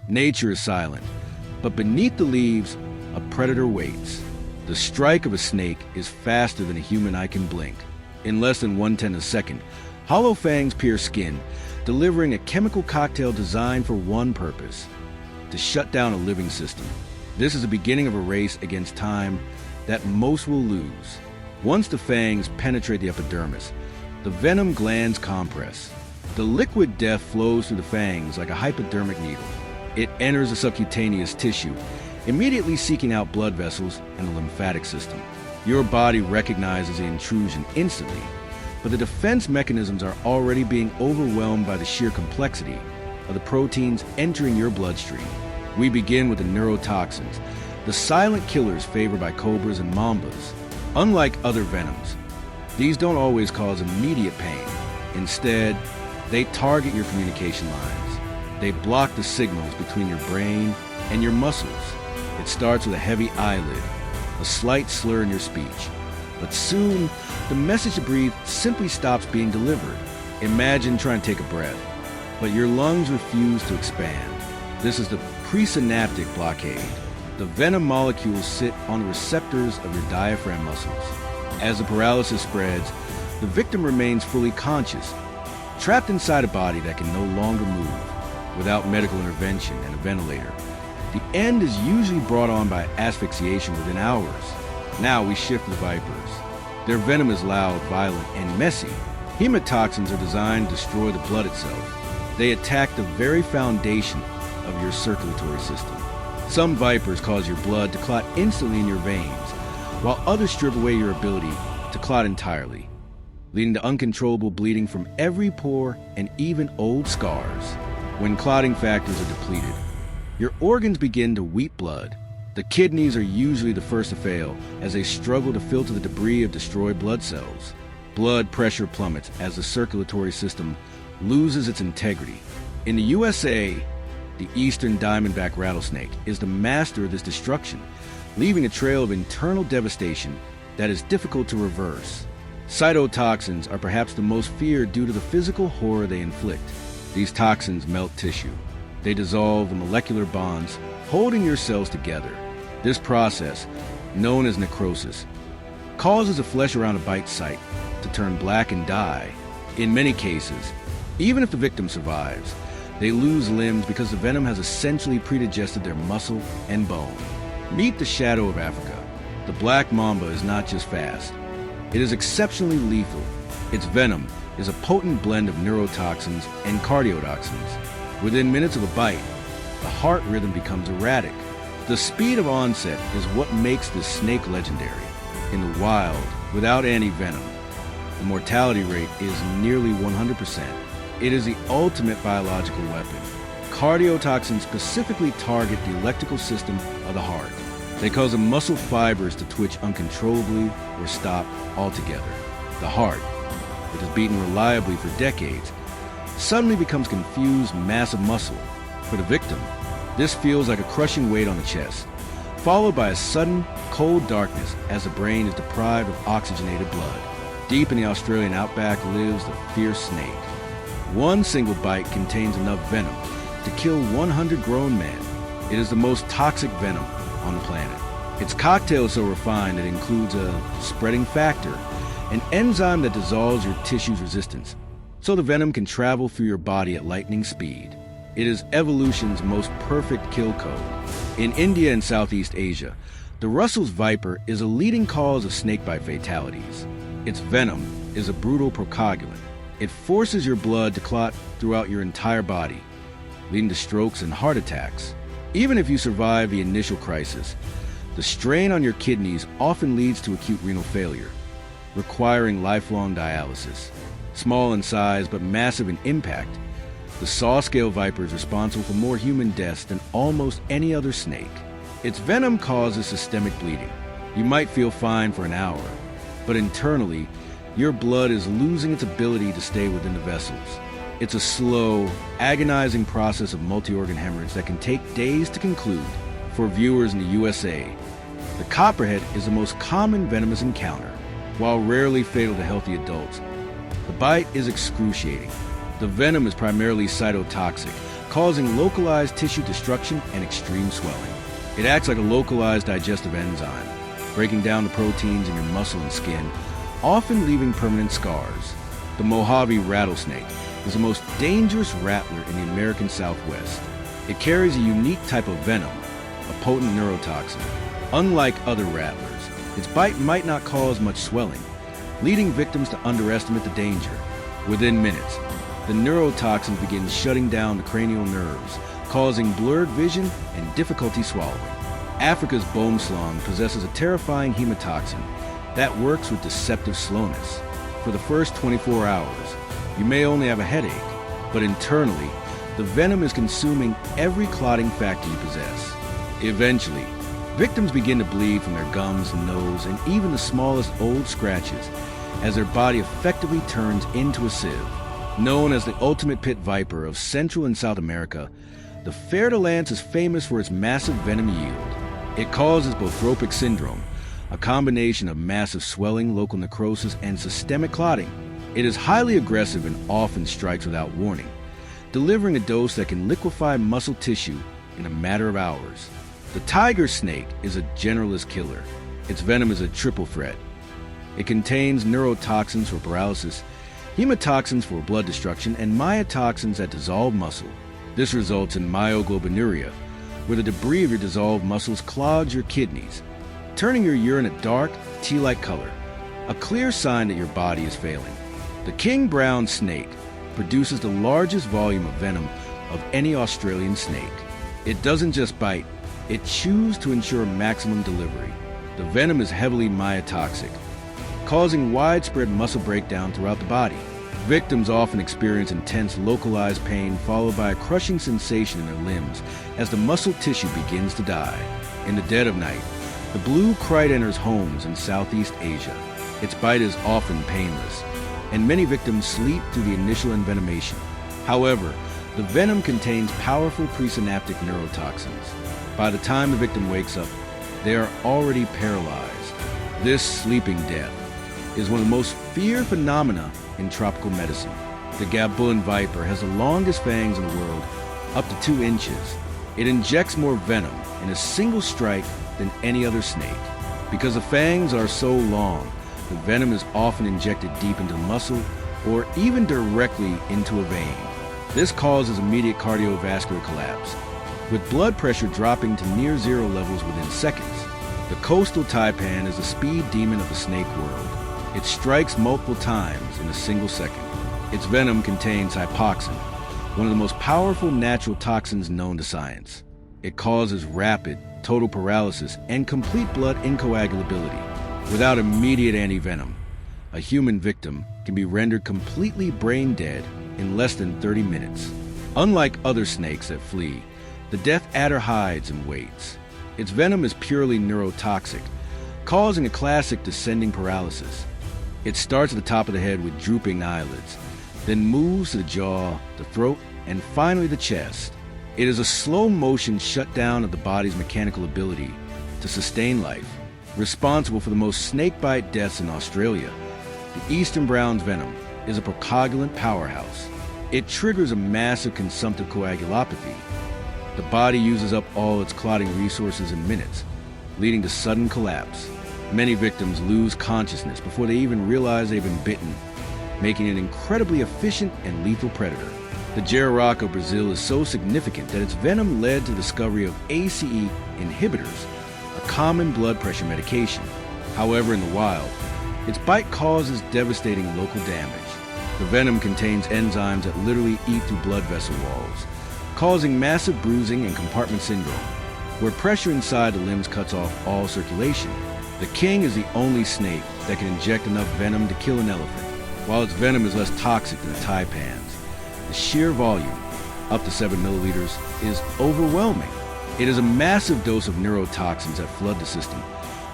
Nature is silent, but beneath the leaves, a predator waits. The strike of a snake is faster than a human eye can blink. In less than 1/10 a second, hollow fangs pierce skin, delivering a chemical cocktail designed for one purpose: to shut down a living system. This is the beginning of a race against time that most will lose. Once the fangs penetrate the epidermis, the venom glands compress. The liquid death flows through the fangs like a hypodermic needle. It enters the subcutaneous tissue, immediately seeking out blood vessels and the lymphatic system. Your body recognizes the intrusion instantly, but the defense mechanisms are already being overwhelmed by the sheer complexity of the proteins entering your bloodstream. We begin with the neurotoxins, the silent killers favored by cobras and mambas. Unlike other venoms, these don't always cause immediate pain. Instead, they target your communication lines. They block the signals between your brain and your muscles. It starts with a heavy eyelid, a slight slur in your speech. But soon, the message to breathe simply stops being delivered. Imagine trying to take a breath, but your lungs refuse to expand. This is the presynaptic blockade. The venom molecules sit on the receptors of your diaphragm muscles. As the paralysis spreads, the victim remains fully conscious, trapped inside a body that can no longer move. Without medical intervention and a ventilator, the end is usually brought on by asphyxiation within hours. Now we shift to the vipers. Their venom is loud, violent, and messy. Hemotoxins are designed to destroy the blood itself. They attack the very foundation of your circulatory system. Some vipers cause your blood to clot instantly in your veins, while others strip away your ability to clot entirely, leading to uncontrollable bleeding from every pore and even old scars. When clotting factors are depleted, your organs begin to weep blood. The kidneys are usually the first to fail as they struggle to filter the debris of destroyed blood cells. Blood pressure plummets as the circulatory system loses its integrity. In the USA, the eastern diamondback rattlesnake is the master of this destruction, leaving a trail of internal devastation that is difficult to reverse. Cytotoxins are perhaps the most feared due to the physical horror they inflict. These toxins melt tissue. They dissolve the molecular bonds holding your cells together. This process, known as necrosis, causes the flesh around a bite site to turn black and die. In many cases, even if the victim survives, they lose limbs because the venom has essentially predigested their muscle and bone. Meet the shadow of Africa. The black mamba is not just fast. It is exceptionally lethal. Its venom is a potent blend of neurotoxins and cardiotoxins. Within minutes of a bite, the heart rhythm becomes erratic. The speed of onset is what makes this snake legendary. In the wild, without any venom, the mortality rate is nearly 100%. It is the ultimate biological weapon. Cardiotoxins specifically target the electrical system of the heart. They cause the muscle fibers to twitch uncontrollably or stop altogether. The heart, which has beaten reliably for decades, suddenly becomes confused, massive muscle. For the victim, this feels like a crushing weight on the chest, followed by a sudden, cold darkness as the brain is deprived of oxygenated blood. Deep in the Australian outback lives the fierce snake. One single bite contains enough venom to kill 100 grown men. It is the most toxic venom on the planet. Its cocktail is so refined it includes a spreading factor, an enzyme that dissolves your tissue's resistance, so the venom can travel through your body at lightning speed. It is evolution's most perfect kill code. In India and Southeast Asia, the Russell's viper is a leading cause of snakebite fatalities. Its venom is a brutal procoagulant. It forces your blood to clot throughout your entire body, leading to strokes and heart attacks. Even if you survive the initial crisis, the strain on your kidneys often leads to acute renal failure, requiring lifelong dialysis. Small in size but massive in impact, the saw-scale viper is responsible for more human deaths than almost any other snake. Its venom causes systemic bleeding. You might feel fine for an hour, but internally, your blood is losing its ability to stay within the vessels. It's a slow, agonizing process of multi-organ hemorrhage that can take days to conclude. For viewers in the USA, the copperhead is the most common venomous encounter. While rarely fatal to healthy adults, the bite is excruciating. The venom is primarily cytotoxic, causing localized tissue destruction and extreme swelling. It acts like a localized digestive enzyme, breaking down the proteins in your muscle and skin, often leaving permanent scars. The Mojave rattlesnake is the most dangerous rattler in the American Southwest. It carries a unique type of venom, a potent neurotoxin. Unlike other rattlers, its bite might not cause much swelling, leading victims to underestimate the danger. Within minutes, the neurotoxin begins shutting down the cranial nerves, causing blurred vision and difficulty swallowing. Africa's boomslang possesses a terrifying hemotoxin that works with deceptive slowness. For the first 24 hours, you may only have a headache, but internally, the venom is consuming every clotting factor you possess. Eventually, victims begin to bleed from their gums and nose and even the smallest old scratches as their body effectively turns into a sieve. Known as the ultimate pit viper of Central and South America, the fer-de-lance is famous for its massive venom yield. It causes bothropic syndrome, a combination of massive swelling, local necrosis, and systemic clotting. It is highly aggressive and often strikes without warning, delivering a dose that can liquefy muscle tissue in a matter of hours. The tiger snake is a generalist killer. Its venom is a triple threat. It contains neurotoxins for paralysis, hemotoxins for blood destruction, and myotoxins that dissolve muscle. This results in myoglobinuria, where the debris of your dissolved muscles clogs your kidneys, turning your urine a dark, tea-like color, a clear sign that your body is failing. The king brown snake produces the largest volume of venom of any Australian snake. It doesn't just bite, it chews to ensure maximum delivery. The venom is heavily myotoxic, causing widespread muscle breakdown throughout the body. Victims often experience intense localized pain followed by a crushing sensation in their limbs as the muscle tissue begins to die. In the dead of night, the blue kite enters homes in Southeast Asia. Its bite is often painless, and many victims sleep through the initial envenomation. However, the venom contains powerful presynaptic neurotoxins. By the time the victim wakes up, they are already paralyzed. This sleeping death is one of the most feared phenomena in tropical medicine. The Gaboon viper has the longest fangs in the world, up to 2 inches. It injects more venom in a single strike than any other snake. Because the fangs are so long, the venom is often injected deep into the muscle or even directly into a vein. This causes immediate cardiovascular collapse, with blood pressure dropping to near zero levels within seconds. The coastal taipan is the speed demon of the snake world. It strikes multiple times in a single second. Its venom contains hypoxin, one of the most powerful natural toxins known to science. It causes rapid, total paralysis and complete blood incoagulability. Without immediate anti-venom, a human victim can be rendered completely brain dead in less than 30 minutes. Unlike other snakes that flee, the death adder hides and waits. Its venom is purely neurotoxic, causing a classic descending paralysis. It starts at the top of the head with drooping eyelids, then moves to the jaw, the throat, and finally the chest. It is a slow-motion shutdown of the body's mechanical ability to sustain life, responsible for the most snakebite deaths in Australia. The eastern brown's venom is a procoagulant powerhouse. It triggers a massive consumptive coagulopathy. The body uses up all its clotting resources in minutes, leading to sudden collapse. Many victims lose consciousness before they even realize they've been bitten, making it an incredibly efficient and lethal predator. The jararaca of Brazil is so significant that its venom led to the discovery of ACE inhibitors, a common blood pressure medication. However, in the wild, its bite causes devastating local damage. The venom contains enzymes that literally eat through blood vessel walls, causing massive bruising and compartment syndrome, where pressure inside the limbs cuts off all circulation. The king is the only snake that can inject enough venom to kill an elephant. While its venom is less toxic than the taipans, the sheer volume, up to 7 milliliters, is overwhelming. It is a massive dose of neurotoxins that flood the system,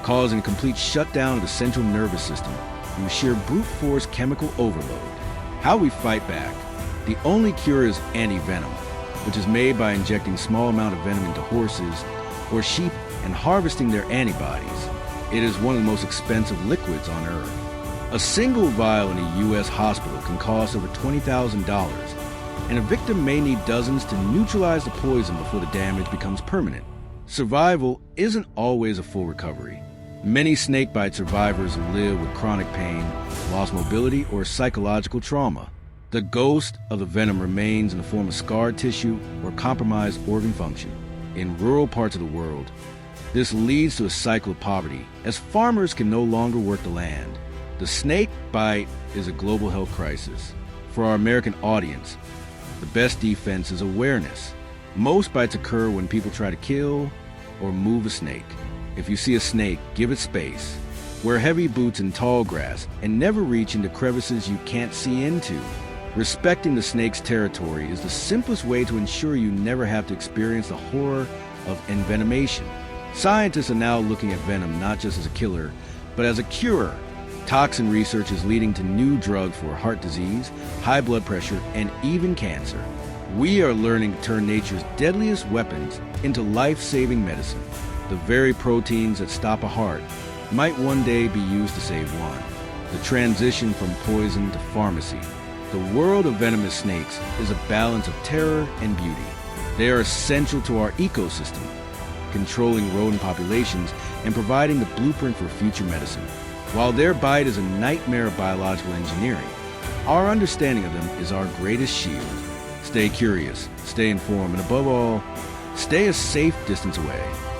causing a complete shutdown of the central nervous system through sheer brute force chemical overload. How we fight back? The only cure is anti-venom, which is made by injecting small amount of venom into horses or sheep and harvesting their antibodies. It is one of the most expensive liquids on Earth. A single vial in a U.S. hospital can cost over $20,000, and a victim may need dozens to neutralize the poison before the damage becomes permanent. Survival isn't always a full recovery. Many snakebite survivors live with chronic pain, lost mobility, or psychological trauma. The ghost of the venom remains in the form of scarred tissue or compromised organ function. In rural parts of the world, this leads to a cycle of poverty, as farmers can no longer work the land. The snake bite is a global health crisis. For our American audience, the best defense is awareness. Most bites occur when people try to kill or move a snake. If you see a snake, give it space. Wear heavy boots in tall grass and never reach into crevices you can't see into. Respecting the snake's territory is the simplest way to ensure you never have to experience the horror of envenomation. Scientists are now looking at venom not just as a killer, but as a cure. Toxin research is leading to new drugs for heart disease, high blood pressure, and even cancer. We are learning to turn nature's deadliest weapons into life-saving medicine. The very proteins that stop a heart might one day be used to save one. The transition from poison to pharmacy. The world of venomous snakes is a balance of terror and beauty. They are essential to our ecosystem, controlling rodent populations and providing the blueprint for future medicine. While their bite is a nightmare of biological engineering, our understanding of them is our greatest shield. Stay curious, stay informed, and above all, stay a safe distance away.